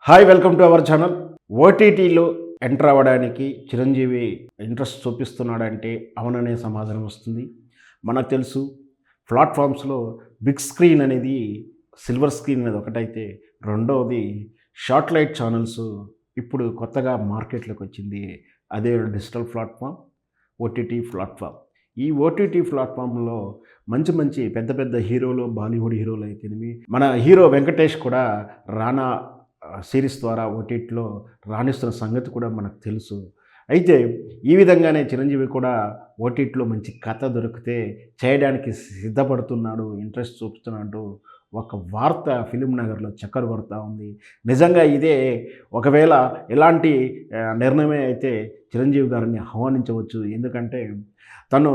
Hi welcome to our channel. ఓటీటీలో enter అవ్వడానికి Chiranjeevi interest చూపిస్తున్నాడంటే అవుననే సమాధానం వస్తుంది. మనకు తెలుసు ప్లాట్‌ఫామ్స్‌లో బిగ్ స్క్రీన్ అనేది సిల్వర్ స్క్రీన్ అనేది ఒకటైతే రెండవది శాటిలైట్ ఛానల్స్ ఇప్పుడు కొత్తగా మార్కెట్‌లోకి వచ్చింది. అదే డిజిటల్ ప్లాట్‌ఫామ్, ఓటీటీ ప్లాట్‌ఫామ్. ఈ ఓటీటీ ప్లాట్‌ఫామ్‌లో మంచి మంచి పెద్ద పెద్ద హీరోలు, బాలీవుడ్ హీరోలు అయితేనేమి, మన హీరో వెంకటేష్ కూడా రానా సీరీస్ ద్వారా ఓటీటీలో రాణిస్తున్న సంగతి కూడా మనకు తెలుసు. అయితే ఈ విధంగానే చిరంజీవి కూడా ఓటీటీలో మంచి కథ దొరికితే చేయడానికి సిద్ధపడుతున్నాడు, ఇంట్రెస్ట్ చూపుతున్నాడు. ఒక వార్త ఫిల్మ్ నగర్‌లో చక్కరు కొడతా ఉంది. నిజంగా ఇదే ఒకవేళ ఇలాంటి నిర్ణయమే అయితే చిరంజీవి గారిని ఆహ్వానించవచ్చు. ఎందుకంటే తను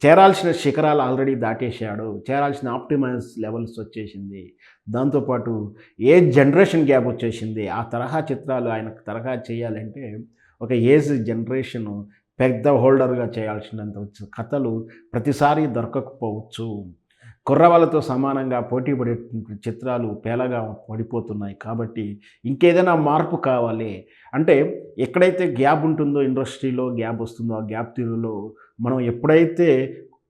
చేరాల్సిన శిఖరాలు ఆల్రెడీ దాటేశాడు. చేరాల్సిన ఆప్టిమైజ్ లెవెల్స్ వచ్చేసింది. దాంతోపాటు ఏజ్ జనరేషన్ గ్యాప్ వచ్చేసింది. ఆ తరహా చిత్రాలు ఆయనకు తరహా చేయాలంటే ఒక ఏజ్ జనరేషను పెద్ద హోల్డర్‌గా చేయాల్సినంత కథలు ప్రతిసారి దొరకకపోవచ్చు. కుర్రవాళ్ళతో సమానంగా పోటీ పడేటువంటి చిత్రాలు పేలగా పడిపోతున్నాయి. కాబట్టి ఇంకేదైనా మార్పు కావాలి. అంటే ఎక్కడైతే గ్యాప్ ఉంటుందో ఇండస్ట్రీలో గ్యాప్ వస్తుందో, ఆ గ్యాప్ తీరులో మనం ఎప్పుడైతే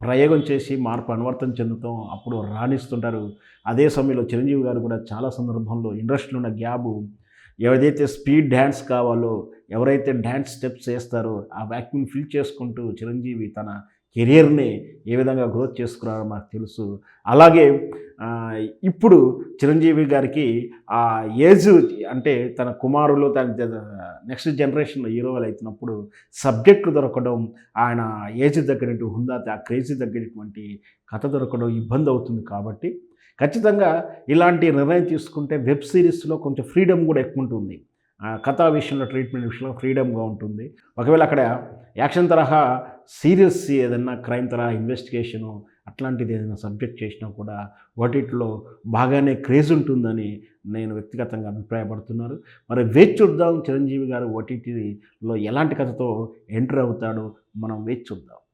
ప్రయోగం చేసి మార్పు అనువర్తనం చెందుతాం అప్పుడు రాణిస్తుంటారు. అదే సమయంలో చిరంజీవి గారు కూడా చాలా సందర్భంలో ఇండస్ట్రీలో ఉన్న గ్యాపు ఏదైతే స్పీడ్ డ్యాన్స్ కావాలో, ఎవరైతే డ్యాన్స్ స్టెప్స్ ఏస్తారో ఆ వ్యాక్యూమ్‌ని ఫిల్ చేసుకుంటూ చిరంజీవి తన కెరియర్‌ని ఏ విధంగా గ్రోత్ చేసుకున్నారో మాకు తెలుసు. అలాగే ఆహ్, ఇప్పుడు చిరంజీవి గారికి ఆ ఏజ్ అంటే తన కుమారులు నెక్స్ట్ జనరేషన్ హీరోలు అయితున్నప్పుడు సబ్జెక్ట్ దొరకడం, ఆయన ఏజ్ తగ్గినట్టు హుందా ఆ క్రేజ్‌కి తగ్గినటువంటి కథ దొరకడం ఇబ్బంది అవుతుంది కాబట్టి ఖచ్చితంగా ఇలాంటి నిర్ణయం తీసుకుంటే వెబ్ సిరీస్‌లో కొంచెం ఫ్రీడమ్ కూడా ఎక్కువుంటుంది. కథా విషయంలో, ట్రీట్మెంట్ విషయంలో ఫ్రీడమ్‌గా ఉంటుంది. ఒకవేళ అక్కడ యాక్షన్ తరహా సీరియస్ ఏదన్నా క్రైమ్ తరహా ఇన్వెస్టిగేషను అట్లాంటిది ఏదైనా సబ్జెక్ట్ చేసినా కూడా ఓటీటీలో బాగానే క్రేజ్ ఉంటుందని నేను వ్యక్తిగతంగా అభిప్రాయపడుతున్నాను. మరి వేచి చూద్దాం చిరంజీవి గారు ఓటీటీలో ఎలాంటి కథతో ఎంటర్ అవుతాడో మనం వేచి చూద్దాం.